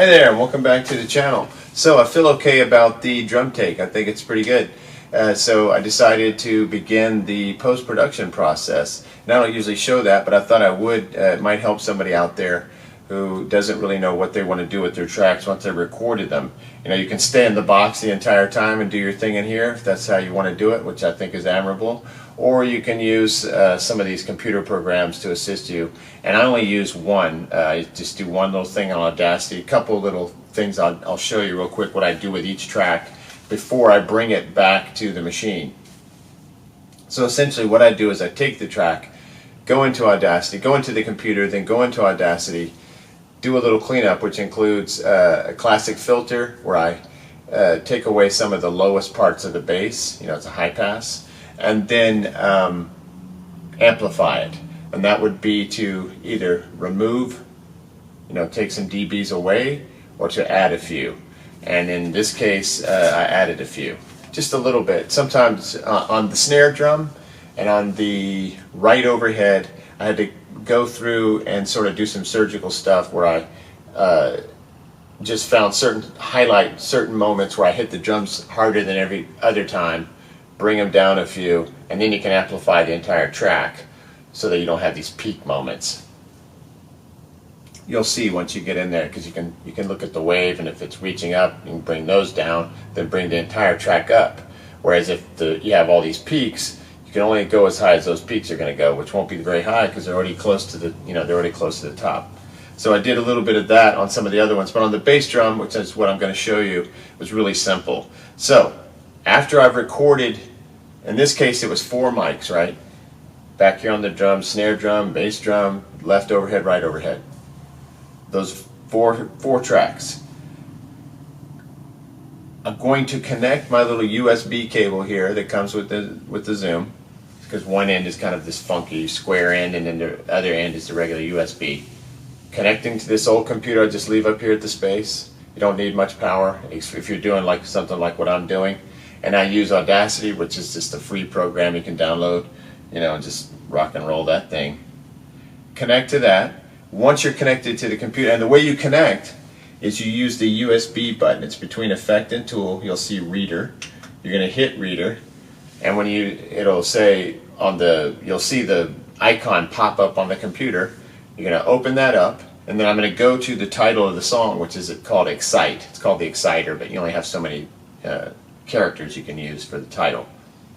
Hi there, and welcome back to the channel. So I feel okay about the drum take. I think it's pretty good. So I decided to begin the post-production process. And I don't usually show that, but I thought I would. It might help somebody out there who doesn't really know what they want to do with their tracks once they've recorded them. You know, you can stay in the box the entire time and do your thing in here if that's how you want to do it, which I think is admirable. Or you can use some of these computer programs to assist you. And I only use one. I just do one little thing on Audacity, a couple little things I'll show you real quick what I do with each track before I bring it back to the machine. So essentially what I do is I take the track, go into Audacity, go into the computer, then go into Audacity, do a little cleanup, which includes a classic filter where I take away some of the lowest parts of the bass. You know, it's a high pass. And then amplify it. And that would be to either remove, you know, take some dBs away, or to add a few. And in this case, I added a few. Just a little bit. Sometimes on the snare drum and on the right overhead, I had to go through and sort of do some surgical stuff where I just found certain moments where I hit the drums harder than every other time, bring them down a few, and then you can amplify the entire track so that you don't have these peak moments. You'll see once you get in there, because you can look at the wave, and if it's reaching up, you can bring those down, then bring the entire track up. Whereas if you have all these peaks, you can only go as high as those peaks are going to go, which won't be very high because they're already close to the top. So I did a little bit of that on some of the other ones, but on the bass drum, which is what I'm going to show you, it was really simple. So after I've recorded, in this case it was 4 mics, right? Back here on the drum, snare drum, bass drum, left overhead, right overhead. Those four tracks. I'm going to connect my little USB cable here that comes with the Zoom, because one end is kind of this funky square end, and then the other end is the regular USB. Connecting to this old computer I just leave up here at the space. You don't need much power if you're doing like something like what I'm doing. And I use Audacity, which is just a free program you can download, you know, and just rock and roll that thing. Connect to that. Once you're connected to the computer, and the way you connect is you use the USB button. It's between Effect and Tool. You'll see Reader. You're going to hit Reader, and when it'll say you'll see the icon pop up on the computer. You're going to open that up, and then I'm going to go to the title of the song, which is called Excite. It's called the Exciter, but you only have so many characters you can use for the title.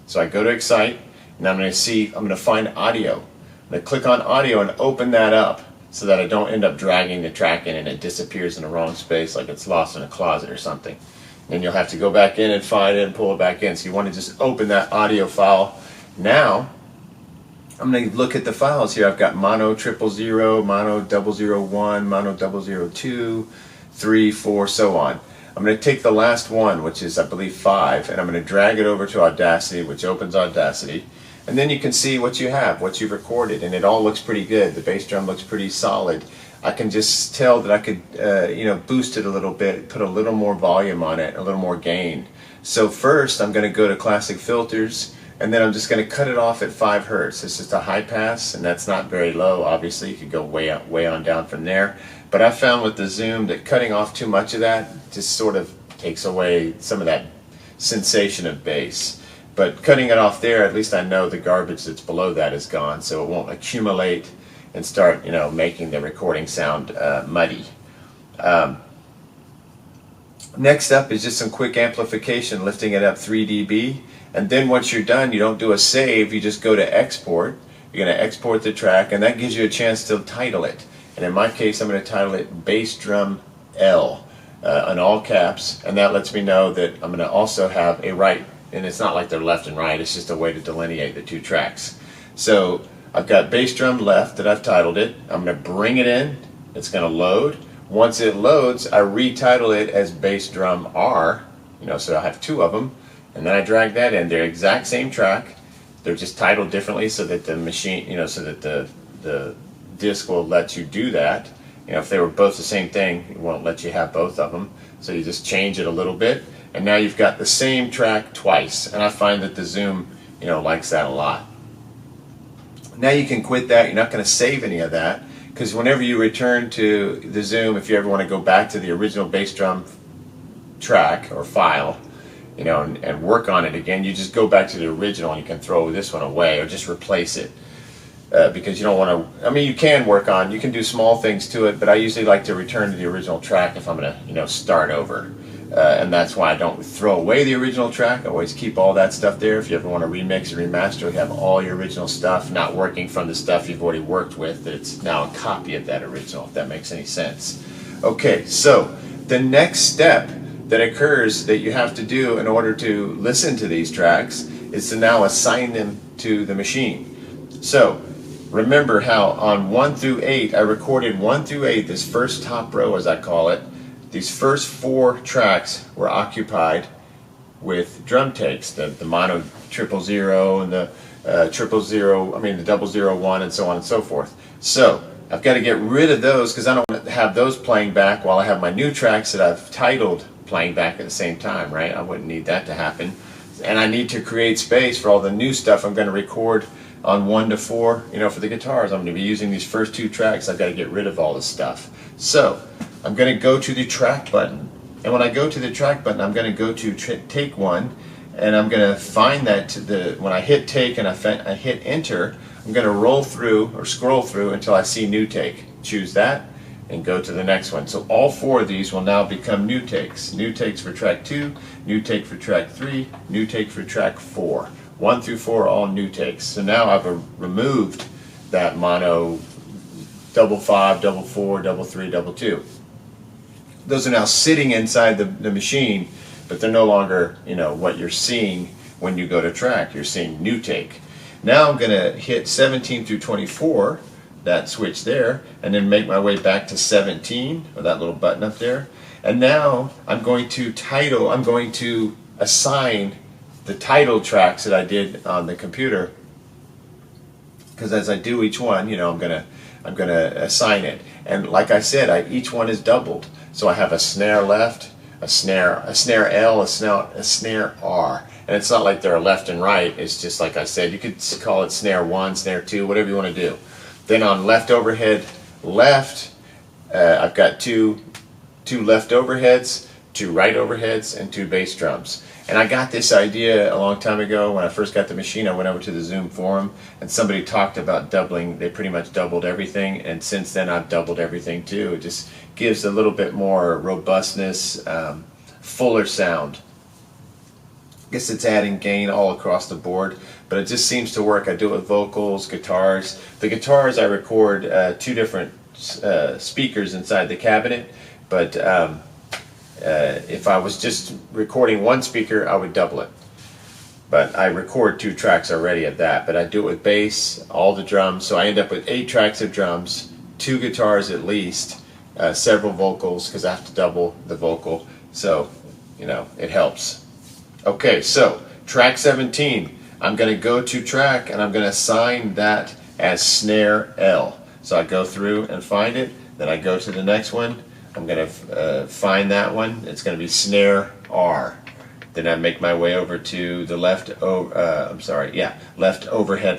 So I go to Excite, and I'm going to find audio. I'm going to click on audio and open that up so that I don't end up dragging the track in and it disappears in the wrong space like it's lost in a closet or something. Then you'll have to go back in and find it and pull it back in. So you want to just open that audio file. Now I'm going to look at the files here. I've got mono 000, mono 001, mono 002, 3, 4, so on. I'm going to take the last one, which is I believe 5, and I'm going to drag it over to Audacity, which opens Audacity. And then you can see what you have, what you've recorded, and it all looks pretty good. The bass drum looks pretty solid. I can just tell that I could boost it a little bit, put a little more volume on it, a little more gain. So first I'm going to go to Classic Filters, and then I'm just going to cut it off at 5 Hertz. It's just a high pass, and that's not very low. Obviously you could go way on down from there. But I found with the Zoom that cutting off too much of that just sort of takes away some of that sensation of bass. But cutting it off there, at least I know the garbage that's below that is gone, so it won't accumulate and start, making the recording sound muddy. Next up is just some quick amplification, lifting it up 3 dB. And then once you're done, you don't do a save, you just go to export. You're going to export the track, and that gives you a chance to title it. And in my case, I'm going to title it Bass Drum L in all caps, and that lets me know that I'm going to also have a right. And it's not like they're left and right, it's just a way to delineate the 2 tracks. So I've got bass drum left that I've titled it. I'm going to bring it in, it's going to load. Once it loads, I retitle it as bass drum R, so I have 2 of them, and then I drag that in. They're exact same track, they're just titled differently so that the machine, so that the disc will let you do that. If they were both the same thing, it won't let you have both of them. So you just change it a little bit, and now you've got the same track twice. And I find that the Zoom, likes that a lot. Now you can quit that. You're not going to save any of that. because whenever you return to the Zoom, if you ever want to go back to the original bass drum track or file, and work on it again, you just go back to the original and you can throw this one away or just replace it. Because you don't want to, you can do small things to it, but I usually like to return to the original track if I'm going to, start over. And that's why I don't throw away the original track. I always keep all that stuff there. If you ever want to remix or remaster, you have all your original stuff, not working from the stuff you've already worked with. It's now a copy of that original, if that makes any sense. Okay, so the next step that occurs that you have to do in order to listen to these tracks is to now assign them to the machine. So remember how on 1 through 8, I recorded 1 through 8, this first top row as I call it. These first 4 tracks were occupied with drum takes, the mono 000 and the 000, the 001 and so on and so forth. So I've got to get rid of those because I don't want to have those playing back while I have my new tracks that I've titled playing back at the same time, right? I wouldn't need that to happen. And I need to create space for all the new stuff I'm going to record on 1 to 4, for the guitars. I'm going to be using these first 2 tracks. I've got to get rid of all this stuff. So I'm going to go to the track button. And when I go to the track button, I'm going to go to take 1, and I'm going to find that when I hit take and I hit enter, I'm going to roll through or scroll through until I see new take. Choose that and go to the next one. So all 4 of these will now become new takes. New takes for track 2, new take for track 3, new take for track 4. 1 through 4 all new takes. So now I've removed that mono 55, 44, 33, 2. Those are now sitting inside the machine, but they're no longer, what you're seeing when you go to track. You're seeing new take. Now I'm going to hit 17 through 24, that switch there, and then make my way back to 17, or that little button up there. And now I'm going to assign the title tracks that I did on the computer, because as I do each one, I'm gonna assign it. And like I said, each one is doubled. So I have a snare left, a snare L, a snare R. And it's not like they're left and right. It's just like I said, you could call it snare 1, snare 2, whatever you want to do. Then on left overhead left, I've got two left overheads, 2 right overheads, and 2 bass drums. And I got this idea a long time ago when I first got the machine. I went over to the Zoom forum and somebody talked about doubling. They pretty much doubled everything, and since then I've doubled everything too. It just gives a little bit more robustness, fuller sound. I guess it's adding gain all across the board, but it just seems to work. I do it with vocals, guitars. The guitars I record 2 different speakers inside the cabinet, but if I was just recording 1 speaker, I would double it. But I record 2 tracks already of that. But I do it with bass, all the drums, so I end up with 8 tracks of drums, 2 guitars at least, several vocals because I have to double the vocal. So, it helps. Okay, so track 17, I'm going to go to track and I'm going to assign that as snare L. So I go through and find it, then I go to the next one. I'm going to find that one. It's going to be snare R. Then I make my way over to the left overhead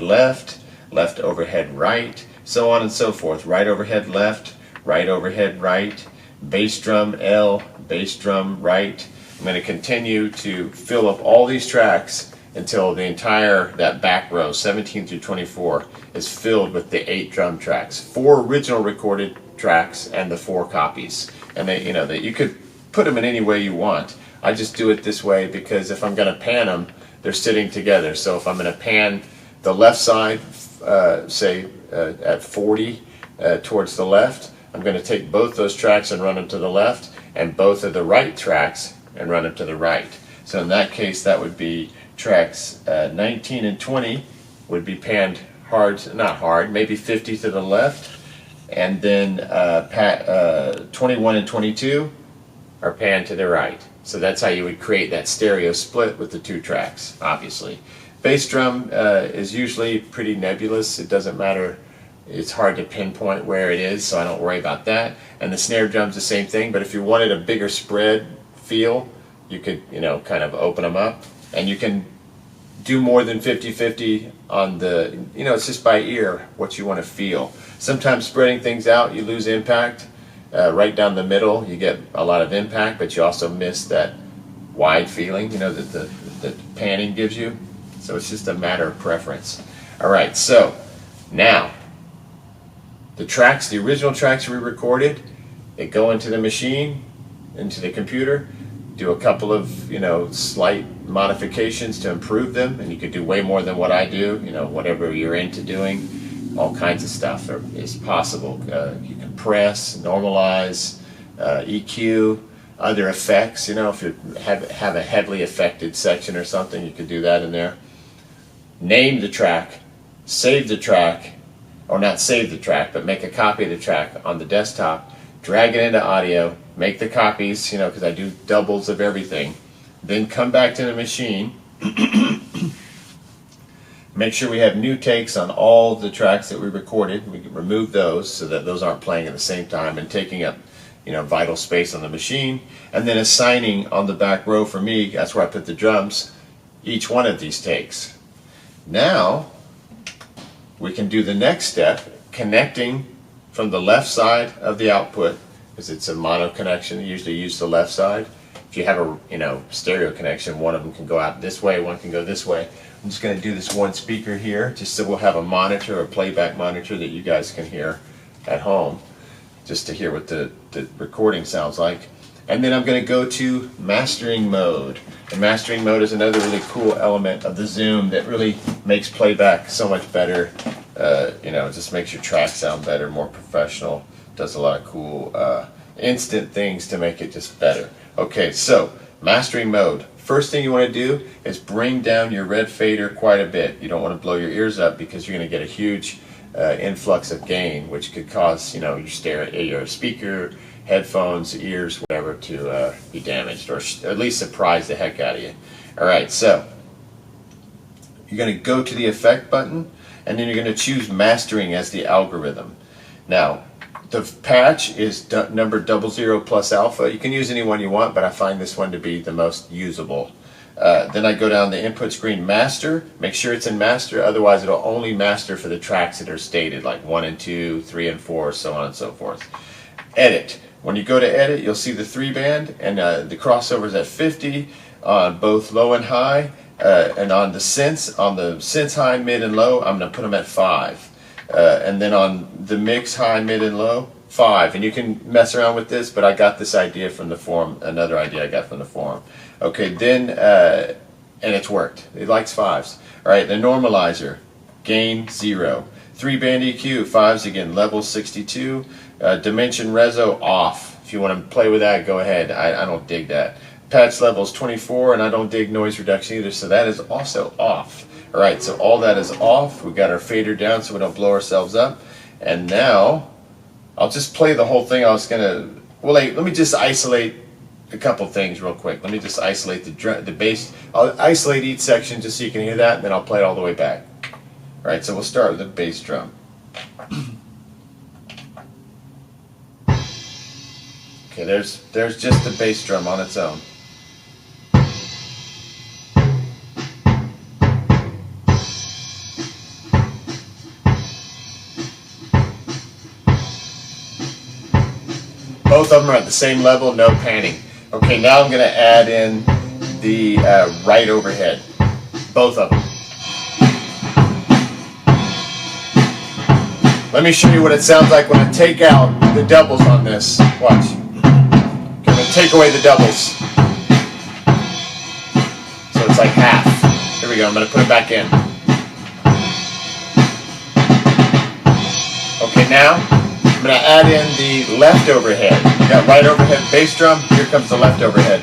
left, left overhead right, so on and so forth. Right overhead left, right overhead right, bass drum L, bass drum right. I'm going to continue to fill up all these tracks until the that back row, 17 through 24, is filled with the 8 drum tracks. 4 original recorded tracks and the 4 copies. And that you could put them in any way you want. I just do it this way because if I'm going to pan them, they're sitting together. So if I'm going to pan the left side, say at 40 towards the left, I'm going to take both those tracks and run them to the left, and both of the right tracks and run them to the right. So in that case, that would be tracks 19 and 20 would be panned not hard, maybe 50 to the left, and then 21 and 22 are panned to the right. So that's how you would create that stereo split with the 2 tracks, obviously. Bass drum is usually pretty nebulous. It doesn't matter. It's hard to pinpoint where it is, so I don't worry about that. And the snare drum's the same thing, but if you wanted a bigger spread feel, you could, kind of open them up, and you can do more than 50-50 on the, it's just by ear what you want to feel. Sometimes spreading things out, you lose impact. Right down the middle, you get a lot of impact, but you also miss that wide feeling, that the panning gives you. So it's just a matter of preference. All right, so now the original tracks we recorded, they go into the machine, into the computer, do a couple of, slight modifications to improve them, and you could do way more than what I do, whatever you're into doing, all kinds of stuff is possible. You can press, normalize, EQ, other effects, if you have a heavily affected section or something, you could do that in there. Name the track, save the track, or not save the track, but make a copy of the track on the desktop, drag it into audio, make the copies, because I do doubles of everything, then come back to the machine, make sure we have new takes on all the tracks that we recorded. We can remove those so that those aren't playing at the same time and taking up vital space on the machine, and then assigning on the back row for me, that's where I put the drums, each one of these takes. Now we can do the next step, connecting from the left side of the output, because it's a mono connection. You usually use the left side. If you have a stereo connection, one of them can go out this way, one can go this way. I'm just going to do this one speaker here, just so we'll have a monitor, a playback monitor that you guys can hear at home, just to hear what the recording sounds like. And then I'm going to go to mastering mode. And mastering mode is another really cool element of the Zoom that really makes playback so much better. Just makes your track sound better, more professional. Does a lot of cool instant things to make it just better. Okay, so mastering mode. First thing you want to do is bring down your red fader quite a bit. You don't want to blow your ears up, because you're going to get a huge influx of gain, which could cause your speaker, headphones, ears, whatever, to be damaged, or at least surprise the heck out of you. All right, so you're going to go to the effect button, and then you're going to choose mastering as the algorithm. Now, the patch is number 00 plus alpha. You can use any one you want, but I find this one to be the most usable. Then I go down the input screen, master. Make sure it's in master, otherwise it'll only master for the tracks that are stated, like 1 and 2, 3 and 4, so on and so forth. Edit. When you go to edit, you'll see the 3-band, and the crossovers at 50 on both low and high, and on the synths high, mid, and low, I'm going to put them at 5. And then on the mix high, mid, and low, 5. And you can mess around with this, but I got this idea from the forum, another idea I got from the forum. Okay, then, and it's worked. It likes 5s. All right, the normalizer, gain 0. 3-band EQ, 5s again, level 62. Dimension reso off. If you want to play with that, go ahead. I don't dig that. Patch levels 24, and I don't dig noise reduction either, so that is also off. All right, so all that is off. We've got our fader down so we don't blow ourselves up. And now, I'll just play the whole thing. Let me just isolate a couple things real quick. Let me just isolate the bass. I'll isolate each section just so you can hear that, and then I'll play it all the way back. All right, so we'll start with the bass drum. Okay, there's just the bass drum on its own. Both of them are at the same level, no panning. Okay, now I'm going to add in the right overhead. Both of them. Let me show you what it sounds like when I take out the doubles on this. Watch. Okay, I'm going to take away the doubles. So it's like half. Here we go, I'm going to put it back in. Okay, now I'm going to add in the left overhead. You got right overhead bass drum, here comes the left overhead.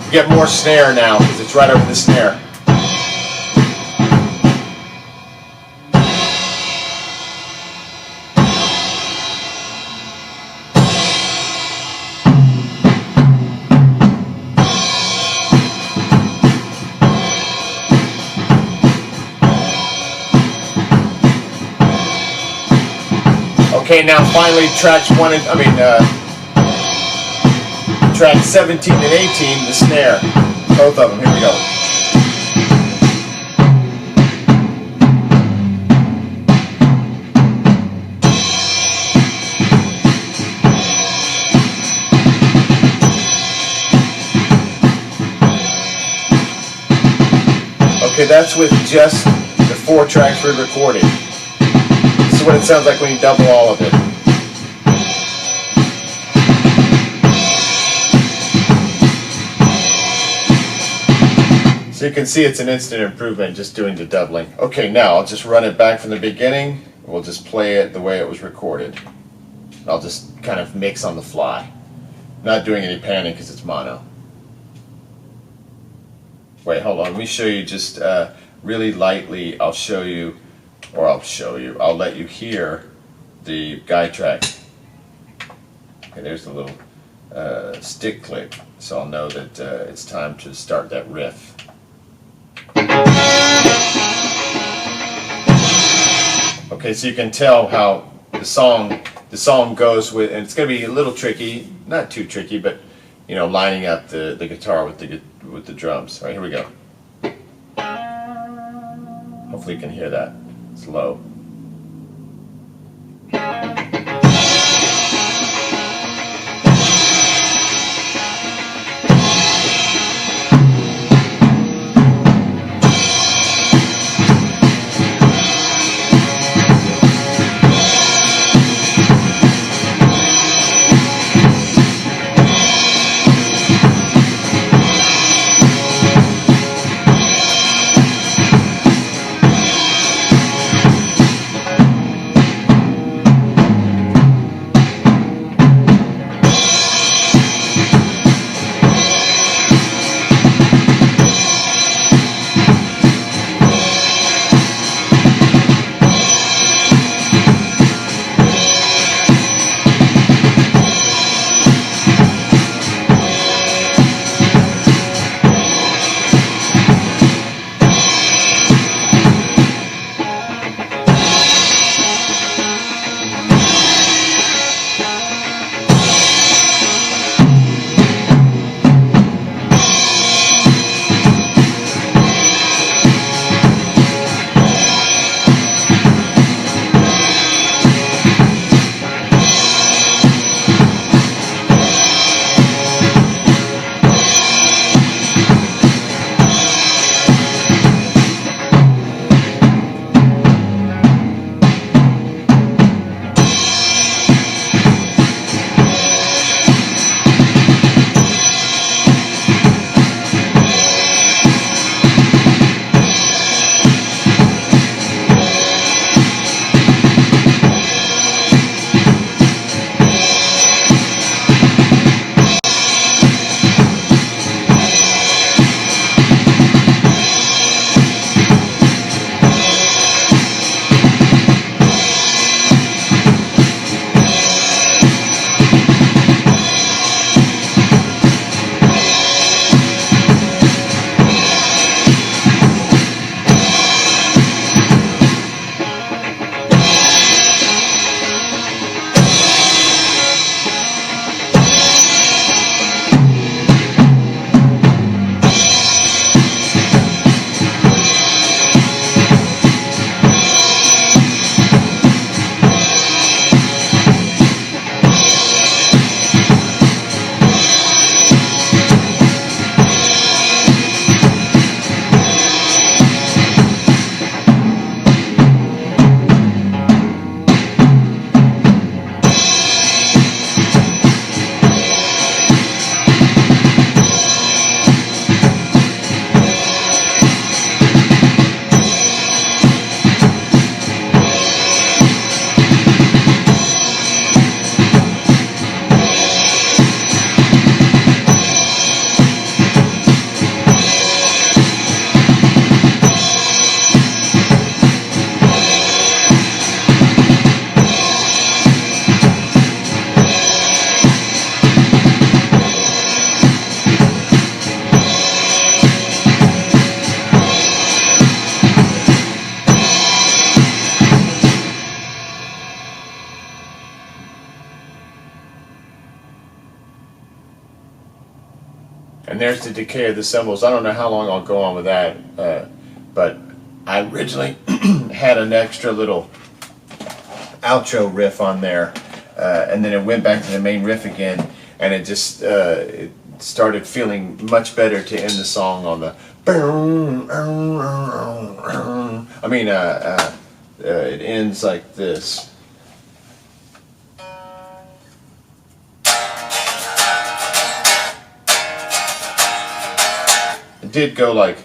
You get more snare now because it's right over the snare. Okay, now finally tracks track 17 and 18, the snare, both of them. Here we go. Okay, that's with just the 4 tracks we recorded. This is what it sounds like when you double all of it. So you can see it's an instant improvement just doing the doubling. Okay, now I'll just run it back from the beginning. We'll just play it the way it was recorded. I'll just kind of mix on the fly. Not doing any panning because it's mono. Wait, hold on. Let me show you just really lightly. I'll let you hear the guide track. Okay, there's the little stick click. So I'll know that it's time to start that riff. Okay, so you can tell how the song goes with, and it's going to be a little tricky, not too tricky, but lining up the guitar with the drums. All right, here we go. Hopefully you can hear that. It's low. And there's the decay of the cymbals. I don't know how long I'll go on with that, but I originally had an extra little outro riff on there, and then it went back to the main riff again, and it just started feeling much better to end the song on the. I mean, it ends like this. It did go like.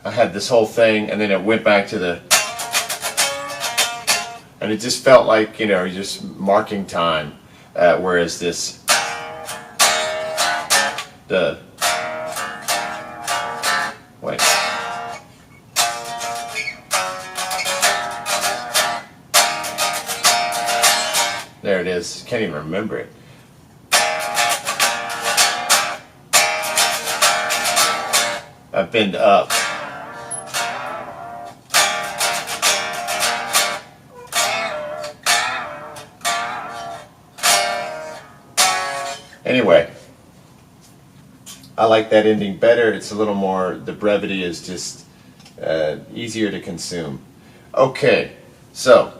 I had this whole thing, and then it went back to the. And it just felt like, you know, you're just marking time, whereas this, wait. There it is. Can't even remember it. I've been up. Anyway, I like that ending better. It's a little more, the brevity is just easier to consume. Okay, so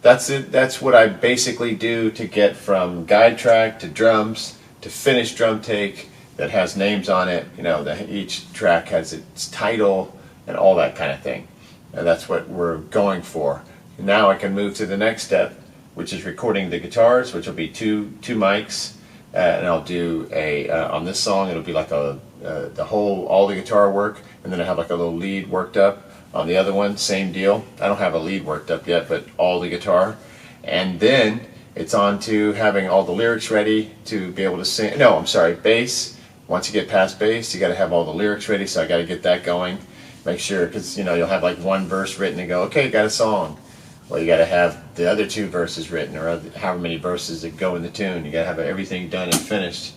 that's it. That's what I basically do to get from guide track to drums to finished drum take that has names on it. You know, each track has its title and all that kind of thing. And that's what we're going for. Now I can move to the next step, which is recording the guitars, which will be two mics. And I'll do on this song, it'll be like all the guitar work, and then I have like a little lead worked up. On the other one, same deal. I don't have a lead worked up yet, but all the guitar. And then it's on to having all the lyrics ready to be able to sing. No, I'm sorry, bass. Once you get past bass, you got to have all the lyrics ready, so I got to get that going. Make sure, because, you know, you'll have like one verse written and go, okay, got a song. Well, you got to have the other two verses written, or however many verses that go in the tune. You got to have everything done and finished.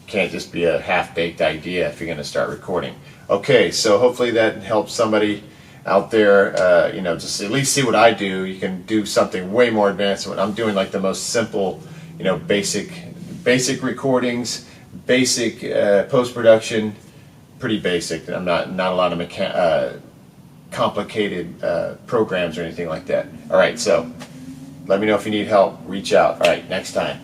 It can't just be a half-baked idea if you're going to start recording. Okay, so hopefully that helps somebody out there. You know, just at least see what I do. You can do something way more advanced. When I'm doing like the most simple, you know, basic recordings, basic post-production, pretty basic. I'm not a lot of complicated programs or anything like that. All right, so let me know if you need help. Reach out. All right, next time.